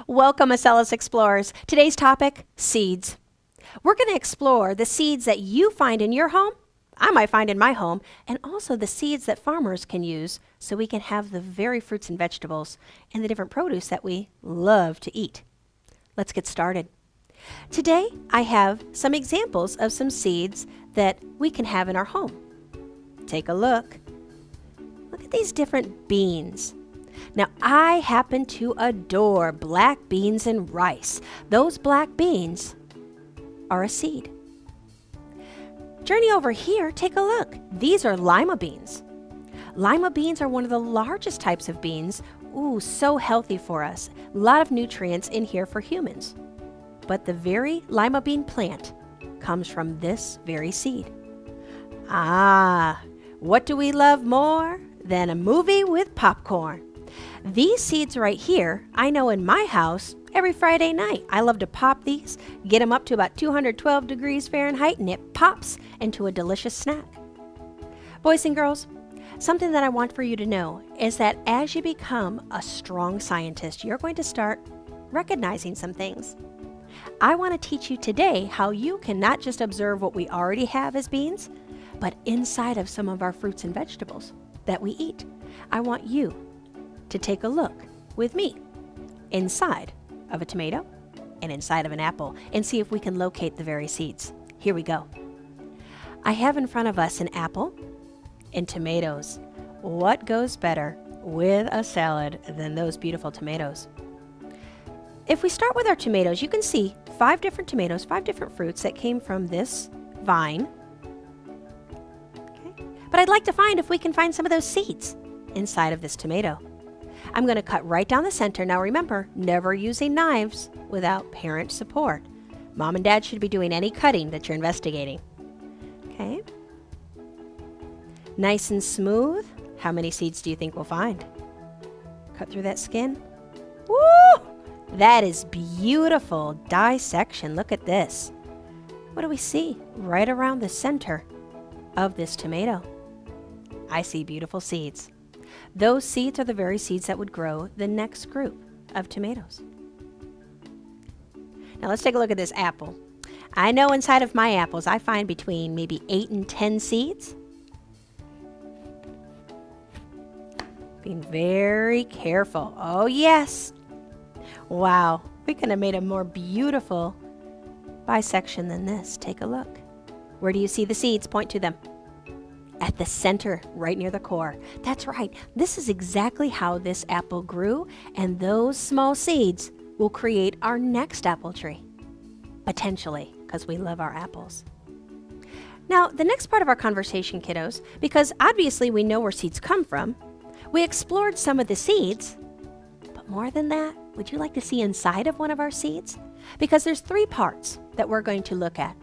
Welcome, Acellus Explorers. Today's topic, seeds. We're going to explore the seeds that you find in your home, I might find in my home, and also the seeds that farmers can use so we can have the very fruits and vegetables and the different produce that we love to eat. Let's get started. Today, I have some examples of some seeds that we can have in our home. Take a look. Look at these different beans. Now, I happen to adore black beans and rice. Those black beans are a seed. Journey over here, take a look. These are lima beans. Lima beans are one of the largest types of beans. Ooh, so healthy for us. A lot of nutrients in here for humans. But the very lima bean plant comes from this very seed. Ah, what do we love more than a movie with popcorn? These seeds right here, I know in my house, every Friday night, I love to pop these, get them up to about 212 degrees Fahrenheit, and it pops into a delicious snack. Boys and girls, something that I want for you to know is that as you become a strong scientist, you're going to start recognizing some things. I want to teach you today how you can not just observe what we already have as beans, but inside of some of our fruits and vegetables that we eat. I want you to take a look with me inside of a tomato and inside of an apple and see if we can locate the very seeds. Here we go. I have in front of us an apple and tomatoes. What goes better with a salad than those beautiful tomatoes? If we start with our tomatoes, you can see 5 different tomatoes, 5 different fruits that came from this vine. Okay. But I'd like to find if we can find some of those seeds inside of this tomato. I'm going to cut right down the center. Now remember, never using knives without parent support. Mom and Dad should be doing any cutting that you're investigating. Okay. Nice and smooth. How many seeds do you think we'll find? Cut through that skin. Woo! That is beautiful dissection. Look at this. What do we see? Right around the center of this tomato, I see beautiful seeds. Those seeds are the very seeds that would grow the next group of tomatoes. Now let's take a look at this apple. I know inside of my apples I find between maybe 8 and 10 seeds. Being very careful. Oh yes. Wow, we could have made a more beautiful bisection than this. Take a look. Where do you see the seeds? Point to them. At the center, right near the core. That's right. This is exactly how this apple grew, and those small seeds will create our next apple tree. Potentially, because we love our apples. Now, the next part of our conversation, kiddos, because obviously we know where seeds come from, we explored some of the seeds, but more than that, would you like to see inside of one of our seeds? Because there's 3 parts that we're going to look at.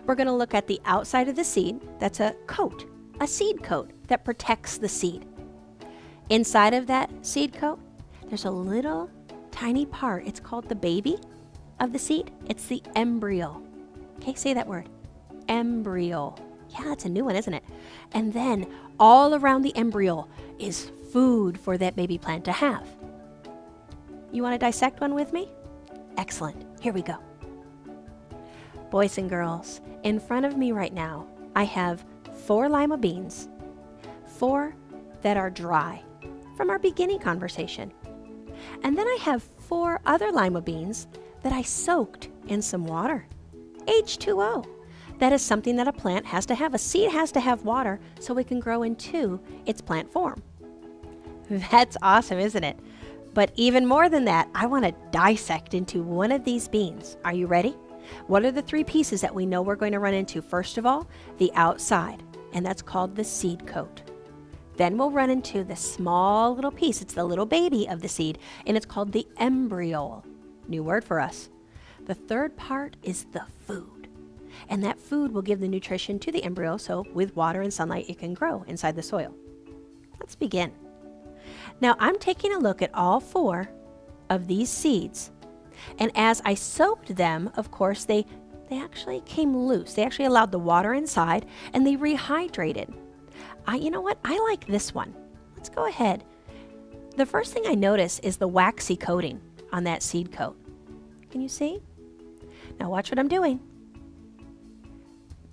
We're going to look at the outside of the seed. That's a coat. A seed coat that protects the seed. Inside of that seed coat, there's a little tiny part. It's called the baby of the seed. It's the embryo. Okay, say that word. Embryo. Yeah, that's a new one, isn't it? And then all around the embryo is food for that baby plant to have. You want to dissect one with me? Excellent. Here we go. Boys and girls, in front of me right now, I have 4 lima beans, 4 that are dry from our beginning conversation. And then I have 4 other lima beans that I soaked in some water. H2O. That is something that a plant has to have. A seed has to have water so it can grow into its plant form. That's awesome, isn't it? But even more than that, I want to dissect into one of these beans. Are you ready? What are the 3 pieces that we know we're going to run into? First of all, the outside, and that's called the seed coat. Then we'll run into the small little piece. It's the little baby of the seed, and it's called the embryo. New word for us. The 3rd part is the food, and that food will give the nutrition to the embryo, so with water and sunlight, it can grow inside the soil. Let's begin. Now, I'm taking a look at all 4 of these seeds. And as I soaked them, of course, they actually came loose. They actually allowed the water inside, and they rehydrated. You know what? I like this one. Let's go ahead. The first thing I notice is the waxy coating. on that seed coat. Can you see? Now watch what I'm doing.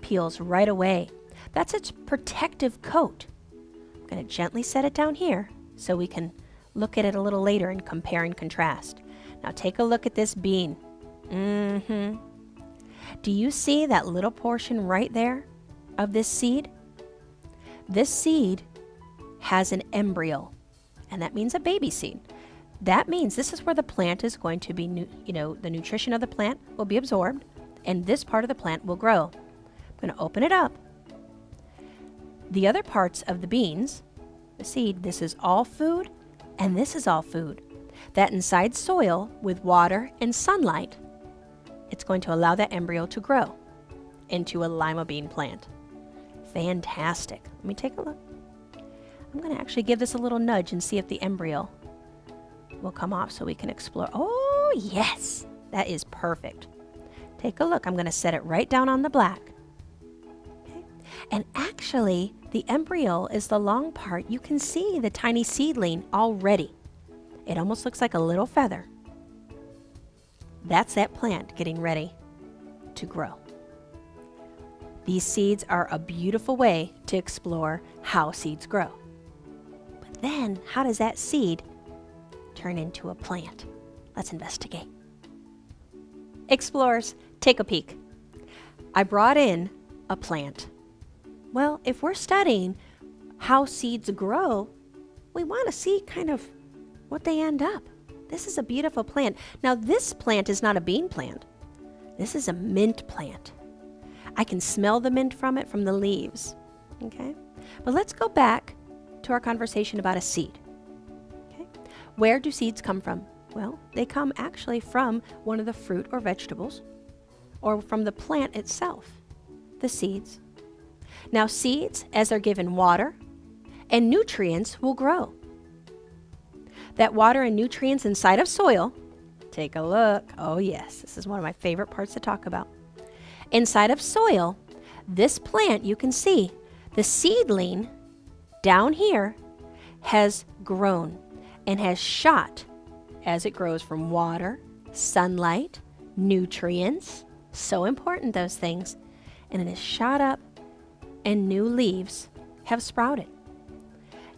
Peels right away. That's its protective coat. I'm going to gently set it down here so we can look at it a little later and compare and contrast. Now take a look at this bean. Do you see that little portion right there of this seed? This seed has an embryo, and that means a baby seed. That means this is where the plant is going to be, the nutrition of the plant will be absorbed, and this part of the plant will grow. I'm going to open it up. The other parts of the beans, the seed, this is all food, and this is all food. That inside soil with water and sunlight, it's going to allow that embryo to grow into a lima bean plant. Fantastic. Let me take a look. I'm going to actually give this a little nudge and see if the embryo will come off so we can explore. Oh, yes, that is perfect. Take a look. I'm going to set it right down on the black. Okay. And actually, the embryo is the long part. You can see the tiny seedling already. It almost looks like a little feather. That's that plant getting ready to grow. These seeds are a beautiful way to explore how seeds grow. But then, how does that seed turn into a plant? Let's investigate. Explorers, take a peek. I brought in a plant. Well, if we're studying how seeds grow, we want to see kind of what they end up. This is a beautiful plant. Now, this plant is not a bean plant. This is a mint plant. I can smell the mint from it, from the leaves. Okay? But let's go back to our conversation about a seed. Okay? Where do seeds come from? Well, they come actually from one of the fruit or vegetables, or from the plant itself, the seeds. Now, seeds, as they're given water and nutrients, will grow. That water and nutrients inside of soil, take a look. Oh yes, this is one of my favorite parts to talk about. Inside of soil, this plant, you can see, the seedling down here has grown and has shot as it grows from water, sunlight, nutrients, so important, those things, and it has shot up and new leaves have sprouted.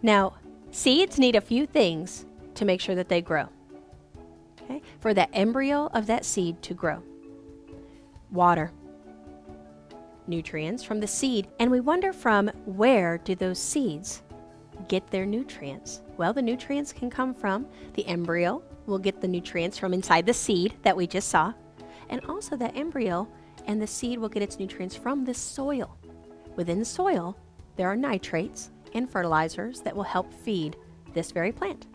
Now, seeds need a few things to make sure that they grow. Okay? For the embryo of that seed to grow. Water, nutrients from the seed, and we wonder from where do those seeds get their nutrients? Well, the nutrients can come from the embryo. We'll get the nutrients from inside the seed that we just saw, and also the embryo and the seed will get its nutrients from the soil. Within the soil, there are nitrates and fertilizers that will help feed this very plant.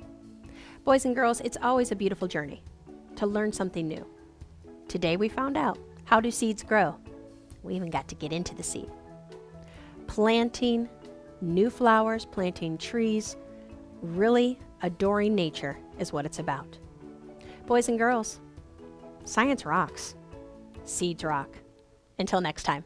Boys and girls, it's always a beautiful journey to learn something new. Today we found out, how do seeds grow? We even got to get into the seed. Planting new flowers, planting trees, really adoring nature is what it's about. Boys and girls, science rocks. Seeds rock. Until next time.